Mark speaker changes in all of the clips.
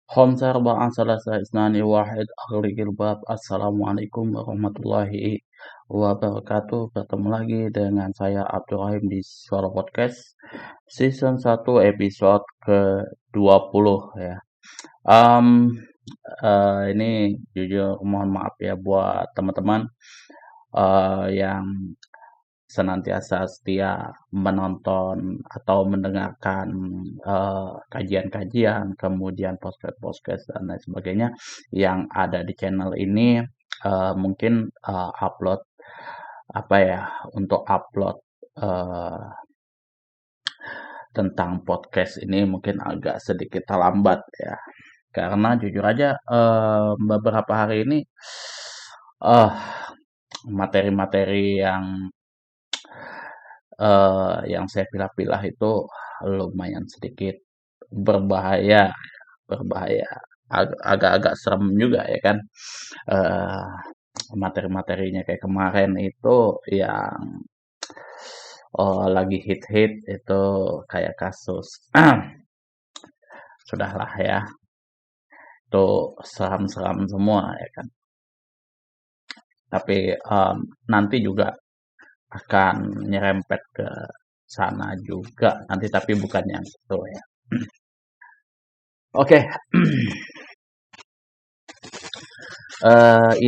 Speaker 1: خمسة أربعة ثلاثة اثنان واحد أغلق الباب. Assalamualaikum warahmatullahi wabarakatuh. Bertemu lagi dengan saya Abdurrahim di Suara Podcast Season 1 episode ke-20 ya. Um, ini jujur mohon maaf ya buat teman-teman yang senantiasa setia menonton atau mendengarkan kajian-kajian, kemudian podcast-podcast dan lain sebagainya yang ada di channel ini. Mungkin upload apa ya, untuk upload eh, tentang podcast ini mungkin agak sedikit terlambat ya, karena jujur aja beberapa hari ini eh materi-materi yang saya pilah-pilah itu lumayan sedikit berbahaya, berbahaya, agak-agak serem juga ya kan. Eh, Materi-materinya kayak kemarin itu yang lagi hit-hit itu kayak kasus sudahlah ya, itu seram-seram semua ya kan. Tapi nanti juga akan nyerempet ke sana juga nanti, tapi bukan yang itu ya. Oke.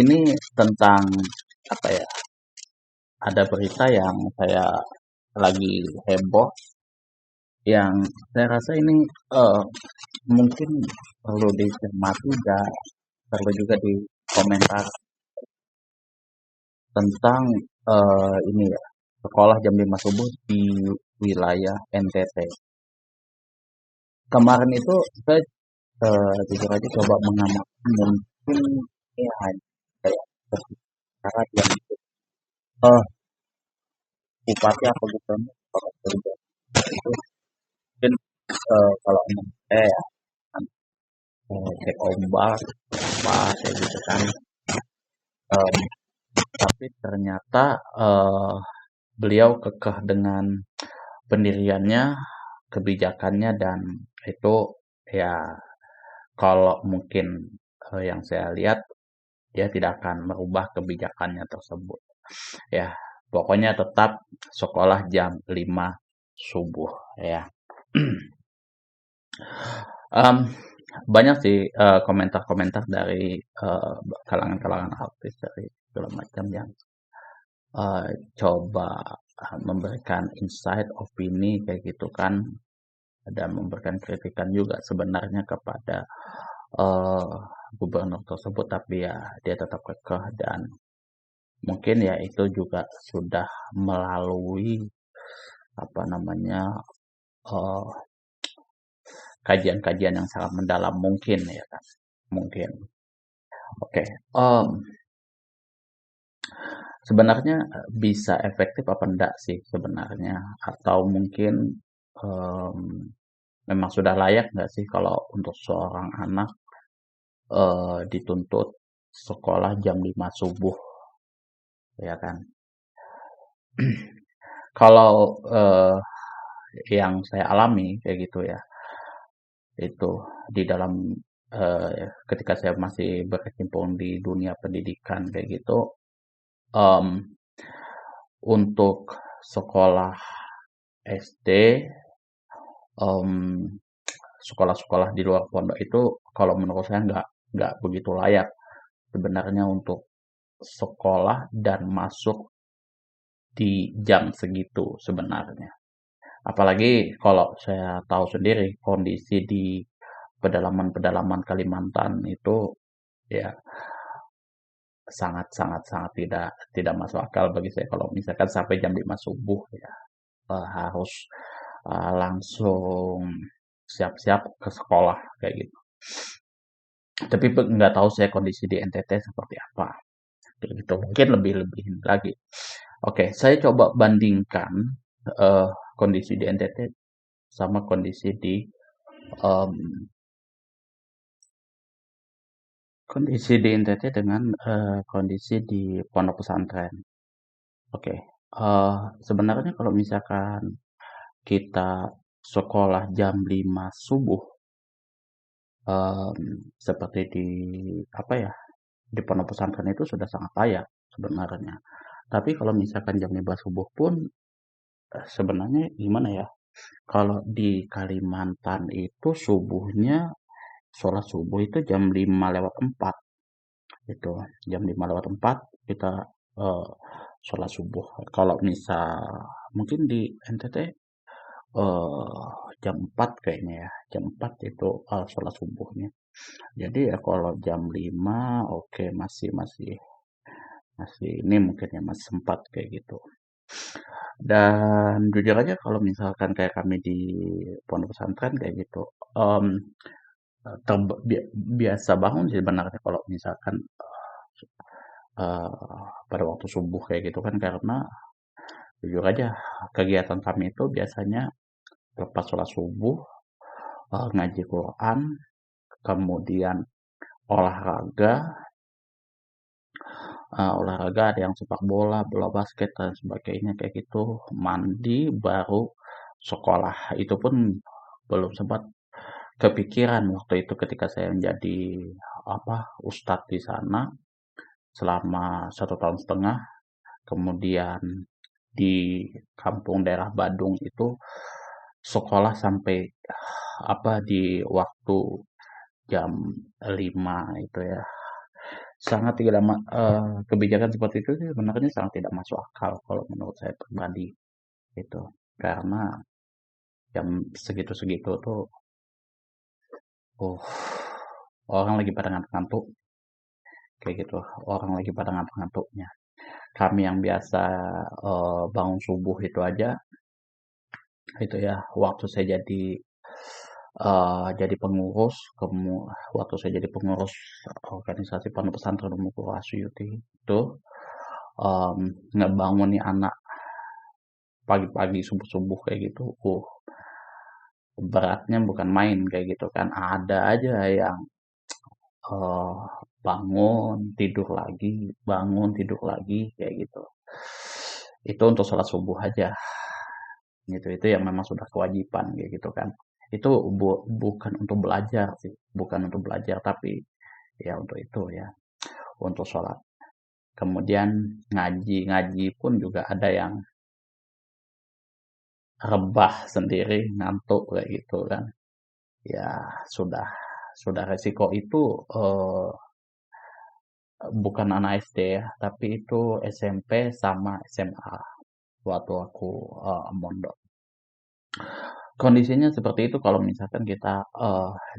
Speaker 1: Ini tentang apa ya? Ada berita yang saya lagi heboh, yang saya rasa ini mungkin perlu dicermati dan perlu juga dikomentar tentang ini ya, sekolah jam 5 subuh di wilayah NTT. Kemarin itu saya jujur aja coba mengamati, mungkin ya hanya kayak cara yang eh bupati apa gubernur kalau kerja itu mungkin kalau emang ya kan, cek ombak apa kayak gitu kan. Em, tapi ternyata beliau kekeh dengan pendiriannya, kebijakannya, dan itu ya kalau mungkin yang saya lihat dia tidak akan merubah kebijakannya tersebut ya. Pokoknya tetap sekolah jam 5 subuh ya. Em, Banyak sih komentar-komentar dari kalangan-kalangan artis dari segala macam yang eh, coba memberikan insight, opini kayak gitu kan, dan memberikan kritikan juga sebenarnya kepada eh, gubernur tersebut, tapi ya dia tetap kekeh, dan mungkin ya itu juga sudah melalui apa namanya, eh, kajian-kajian yang sangat mendalam mungkin ya kan, mungkin. Oke. Sebenarnya bisa efektif apa enggak sih sebenarnya, atau mungkin em, memang sudah layak nggak sih kalau untuk seorang anak dituntut sekolah jam 5 subuh ya kan. Kalau yang saya alami kayak gitu ya, itu di dalam ketika saya masih berkecimpung di dunia pendidikan kayak gitu, em, untuk sekolah SD, em, sekolah-sekolah di luar pondok itu kalau menurut saya nggak begitu layak sebenarnya untuk sekolah dan masuk di jam segitu sebenarnya. Apalagi kalau saya tahu sendiri kondisi di pedalaman-pedalaman Kalimantan itu ya sangat sangat sangat tidak masuk akal bagi saya kalau misalkan sampai jam 5 subuh ya harus langsung siap-siap ke sekolah kayak gitu. Tapi nggak tahu saya kondisi di NTT seperti apa. Kayak gitu. Mungkin lebih lagi. Oke, saya coba bandingkan eh, kondisi di NTT sama em, kondisi di NTT dengan kondisi di pondok pesantren. Oke, sebenarnya kalau misalkan kita sekolah jam 5 subuh seperti di apa ya, di pondok pesantren itu sudah sangat layak sebenarnya. Tapi kalau misalkan jam 5 subuh pun sebenarnya gimana ya? Kalau di Kalimantan itu subuhnya sholat subuh itu jam 5 lewat 4 itu. Jam 5 lewat 4 kita eh, sholat subuh. Kalau misal mungkin di NTT jam 4 kayaknya ya. Jam 4 itu sholat subuhnya. Jadi ya kalau jam 5 oke masih masih masih ini mungkin ya masih sempat kayak gitu. Dan jujur aja kalau misalkan kayak kami di pondok pesantren kayak gitu, em, biasa bangun sih sebenarnya kalau misalkan pada waktu subuh kayak gitu kan karena jujur aja kegiatan kami itu biasanya lepas sholat subuh ngaji Quran, kemudian olahraga, olahraga ada yang sepak bola, bola basket dan sebagainya kayak gitu, mandi baru sekolah. Itu pun belum sempat kepikiran waktu itu ketika saya menjadi apa ustadz di sana selama 1,5 tahun. Kemudian di kampung daerah Badung itu sekolah sampai apa di waktu jam 5 itu ya. Sangat tidak kebijakan seperti itu sih sebenarnya sangat tidak masuk akal kalau menurut saya pribadi itu. Karena jam segitu-segitu tuh uh orang lagi pada ngantuk-ngantuk kayak gitu. Orang lagi pada ngantuk-ngantuknya. Kami yang biasa bangun subuh itu aja itu ya waktu saya jadi pengurus waktu saya jadi pengurus organisasi pondok pesantren Ummu Qura Suyuti itu em, ngebangun nih anak pagi-pagi subuh-subuh kayak gitu beratnya bukan main kayak gitu kan ada aja yang eh, bangun tidur lagi kayak gitu itu untuk sholat subuh aja gitu itu yang memang sudah kewajiban kayak gitu kan itu bukan untuk belajar sih bukan untuk belajar tapi ya untuk itu ya untuk sholat kemudian ngaji pun juga ada yang rebah sendiri ngantuk kayak gitu kan ya sudah resiko itu bukan anak SD ya tapi itu SMP sama SMA waktu aku mondok kondisinya seperti itu kalau misalkan kita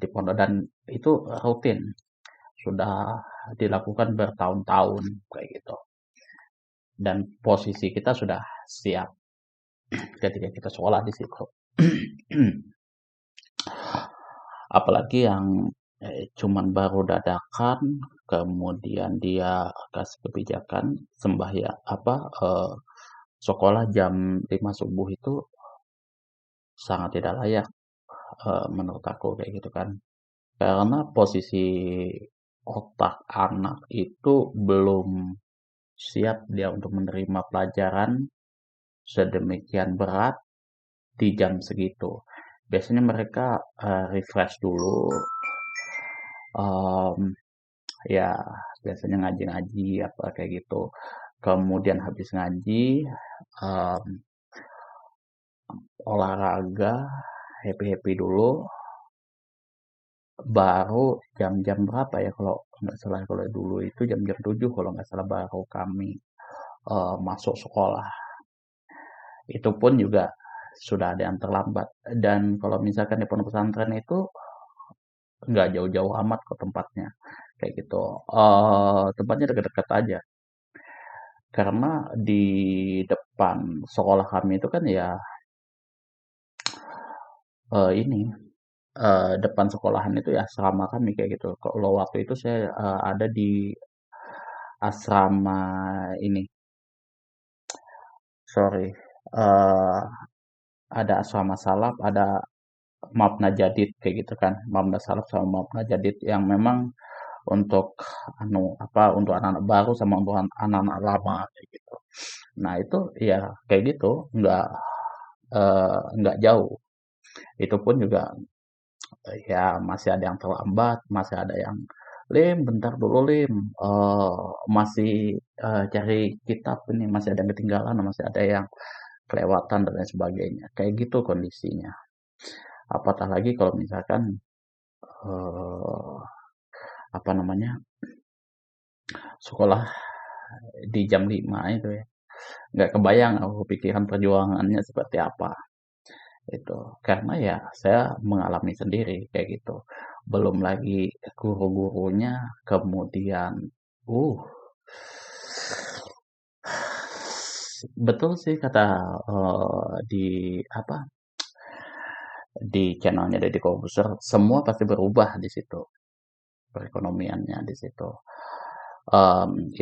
Speaker 1: di pondok dan itu rutin sudah dilakukan bertahun-tahun kayak gitu dan posisi kita sudah siap ketika kita sekolah di situ apalagi yang cuman baru dadakan kemudian dia kasih kebijakan sekolah jam 5 subuh itu sangat tidak layak menurut aku kayak gitu kan karena posisi otak anak itu belum siap dia untuk menerima pelajaran sedemikian berat di jam segitu. Biasanya mereka refresh dulu, em, ya biasanya ngaji-ngaji apa kayak gitu. Kemudian habis ngaji, em, olahraga, happy-happy dulu, baru jam-jam berapa ya kalau nggak salah kalau dulu itu jam-jam 7 kalau nggak salah baru kami masuk sekolah. Itu pun juga sudah ada yang terlambat. Dan kalau misalkan di pondok pesantren itu nggak jauh-jauh amat ke tempatnya. Kayak gitu. Tempatnya dekat-dekat aja. Karena di depan sekolah kami itu kan ya ini depan sekolahan itu ya asrama kami kayak gitu. Kalau waktu itu saya ada di asrama ini, sorry, eh ada asrama salaf, ada Mapna Jadid kayak gitu kan. Mapna Salaf sama Mapna Jadid yang memang untuk untuk anak-anak baru sama untuk anak-anak lama kayak gitu. Nah, itu ya kayak gitu, nggak jauh. Itu pun juga ya masih ada yang terlambat, masih ada yang, "Lim, bentar dulu Lim, masih, cari kitab ini, masih ada yang ketinggalan, masih ada yang kelewatan," dan lain sebagainya. Kayak gitu kondisinya. Apatah lagi kalau misalkan, eee, apa namanya, sekolah di jam 5 itu ya. Nggak kebayang aku pikiran perjuangannya seperti apa. Itu karena ya saya mengalami sendiri kayak gitu. Belum lagi guru-gurunya, kemudian uh betul sih kata di apa di channelnya Deddy Corbuzier, semua pasti berubah di situ, perekonomiannya di situ.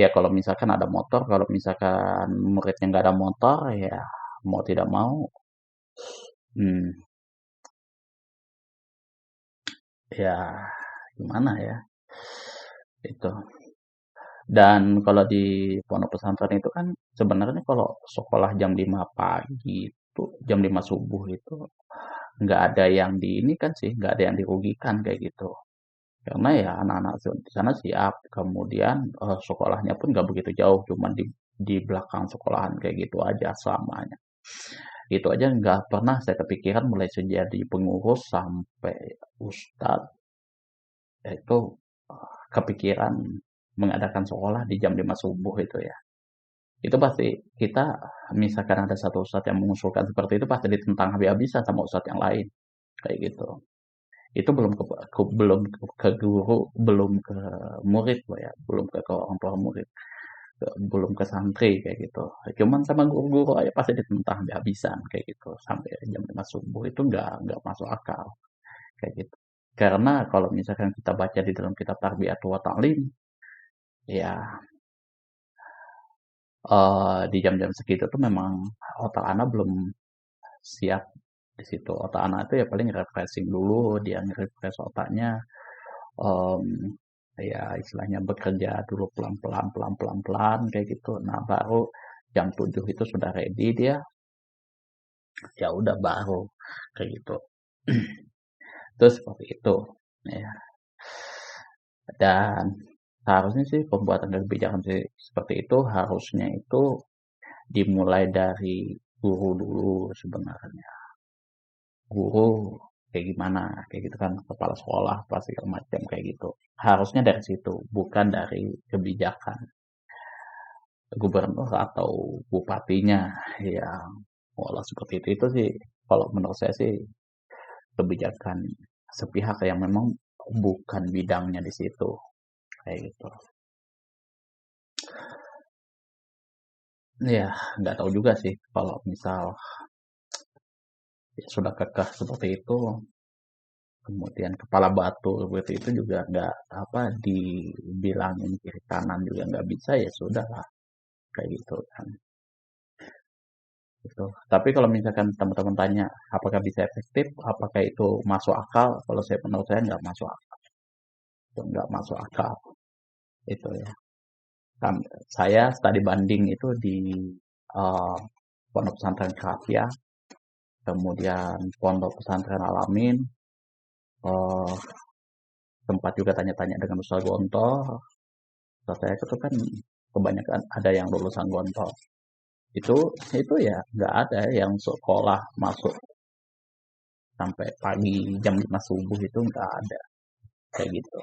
Speaker 1: Ya kalau misalkan ada motor, kalau misalkan muridnya nggak ada motor, ya mau tidak mau, hmm, ya gimana ya itu. Dan kalau di pondok pesantren itu kan sebenarnya kalau sekolah jam 5 pagi itu, jam 5 subuh itu nggak ada yang di ini kan sih, nggak ada yang dirugikan kayak gitu. Karena ya anak-anak di sana siap, kemudian sekolahnya pun nggak begitu jauh, cuma di belakang sekolahan kayak gitu aja selamanya. Itu aja nggak pernah saya kepikiran mulai sejak jadi pengurus sampai ustadz itu kepikiran mengadakan sekolah di jam 5 subuh itu ya. Itu pasti kita misalkan ada satu ustadz yang mengusulkan seperti itu pasti ditentang habis-habisan sama ustadz yang lain kayak gitu. Itu belum ke guru, belum ke murid loh ya, belum ke orang tua murid, belum ke santri kayak gitu. Cuman sama guru-guru aja pasti ditentang habis-habisan kayak gitu sampai jam 5 subuh itu nggak masuk akal kayak gitu. Karena kalau misalkan kita baca di dalam kitab Tarbiyatu wa Ta'lim, ya di jam-jam segitu tuh memang otak anak belum siap di situ. Otak anak itu ya paling refreshing dulu, dia nge-refresh otaknya, mmm, ya istilahnya bekerja dulu pelan-pelan pelan-pelan pelan kayak gitu. Nah, baru jam 7 itu sudah ready dia, ya udah baru kayak gitu. Terus seperti itu, ya. Dan seharusnya sih pembuatan kebijakan seperti itu harusnya itu dimulai dari guru dulu sebenarnya. Guru kayak gimana, kayak gitu kan, kepala sekolah, apa segala macam kayak gitu. Harusnya dari situ, bukan dari kebijakan gubernur atau bupatinya yang olah seperti itu. Itu sih kalau menurut saya sih kebijakan sepihak yang memang bukan bidangnya di situ, kayak gitu. Ya, nggak tahu juga sih kalau misal ya sudah kekeh seperti itu, kemudian kepala batu seperti itu juga nggak apa dibilangin kiri kanan juga nggak bisa ya sudah lah kayak gitu kan gitu. Tapi kalau misalkan teman-teman tanya apakah bisa efektif, apakah itu masuk akal, kalau saya menurut saya nggak masuk akal, itu nggak masuk akal itu ya. Kan saya studi banding itu di eh, pondok pesantren Krafia, kemudian pondok pesantren Alamin, eh, tempat juga tanya-tanya dengan Ustaz Gonto. Ustaz saya itu kan kebanyakan ada yang lulusan Gonto. Itu ya nggak ada yang sekolah masuk sampai pagi jam 5 subuh itu nggak ada kayak gitu.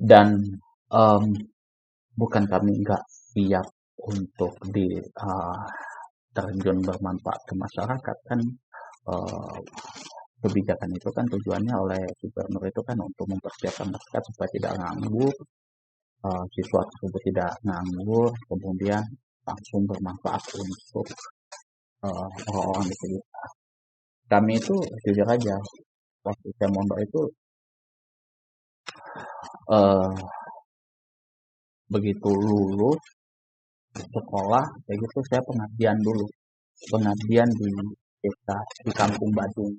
Speaker 1: Dan em, bukan kami nggak siap untuk terjun bermanfaat ke masyarakat kan, eh, kebijakan itu kan tujuannya oleh gubernur itu kan untuk mempersiapkan masyarakat supaya tidak nganggur, siswa tersebut tidak nganggur, kemudian langsung bermanfaat untuk orang-orang di sekitar. Kami itu jujur aja waktu saya mondok itu eh, begitu lulus sekolah kayak gitu saya pengabdian dulu, pengabdian di desa di Kampung Badung.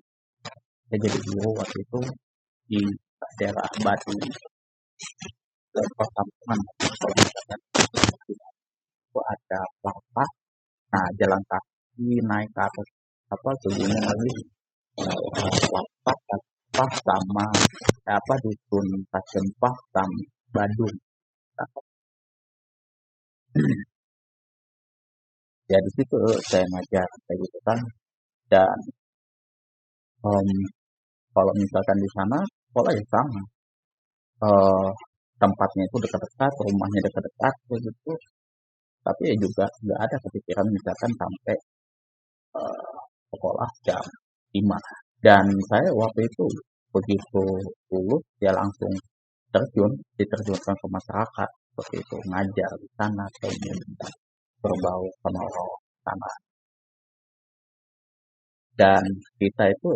Speaker 1: Saya jadi guru waktu itu di daerah Badung ke perkampungan. Kalau misalkan itu ada lapak, nah jalan kaki naik ke atas apa ke gunung lagi Lapak, Lapak sama apa dusun Pasempah sama Badung. Ya di situ saya ngajar kayak gitu kan. Dan em, kalau misalkan di sana sekolah ya sama. Eh, Tempatnya itu dekat-dekat, rumahnya dekat-dekat kayak gitu. Tapi ya juga nggak ada kepikiran misalkan sampai eh, sekolah jam 5. Dan saya waktu itu begitu lulus ya langsung diterjunkan ke masyarakat seperti itu ngajar di sana kemudian berbau penolong sana. Dan kita itu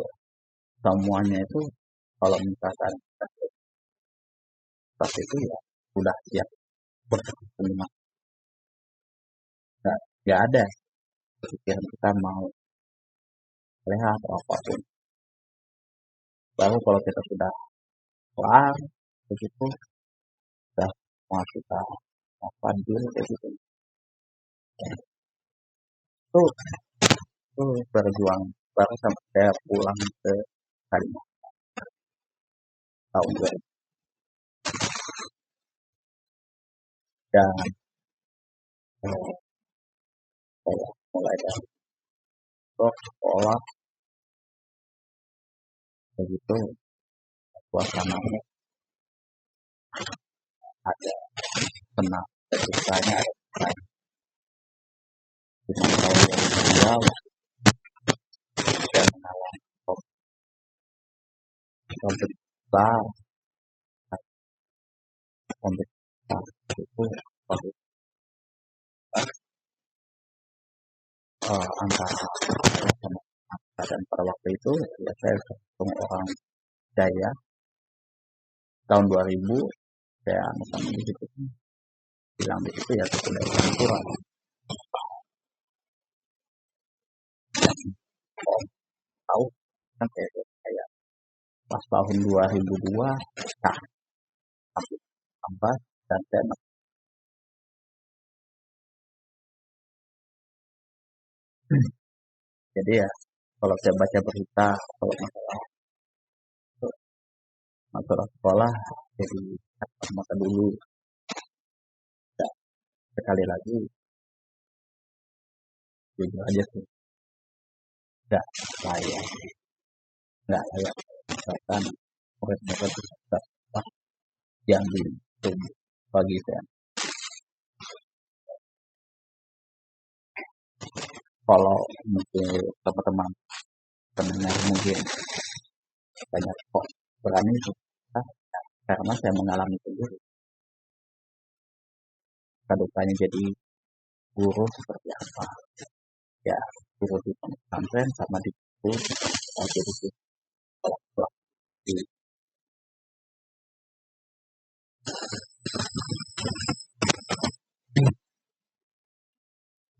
Speaker 1: semuanya itu kalau misalkan seperti itu ya udah siap berterima. Nggak ada pikiran kita mau leha atau apapun. Baru kalau kita sudah kelar begitu sudah mau kita apa dulu kayak gitu. Tuh tuh berjuang baru sampai saya pulang ke Kalimantan tahun 2000. Dan saya mulai dari sekolah begitu suasananya ada senang ceritanya ada di tahun 2002 saya mengalami konflik besar konflik besar itu konflik antara saya sama dan pada waktu itu ya saya ketemu orang Jaya tahun 2000 saya anukan di situ bilang di situ ya sudah kurang tahu kan kayak pas tahun 2002 nah tambah dan saya jadi ya kalau saya baca berita kalau masalah sekolah jadi masa dulu ya, sekali lagi jujur aja sih nggak layak nggak layak misalkan murid-murid bisa yang di tubuh bagi saya kalau mungkin teman-teman pendengar mungkin banyak kok berani karena saya mengalami sendiri kadukanya jadi guru seperti apa ya guru di pesantren sama di guru jadi sekolah di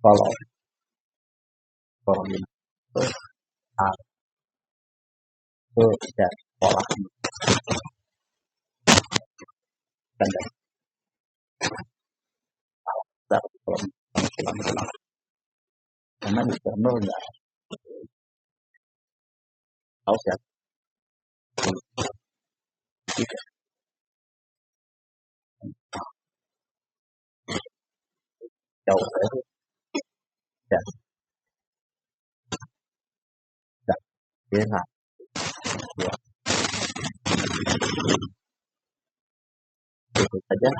Speaker 1: kalau koordinator itu dan sekolah dan dari pulang karena di sana nggak tahu siapa tidak jauh saya dan tidak kira ya itu saja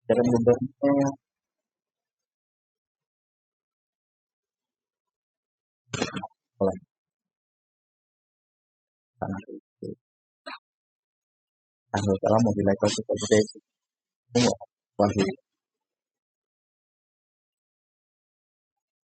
Speaker 1: cara gubernurnya oleh sana itu tanggal kalau mobil itu seperti itu semua wajib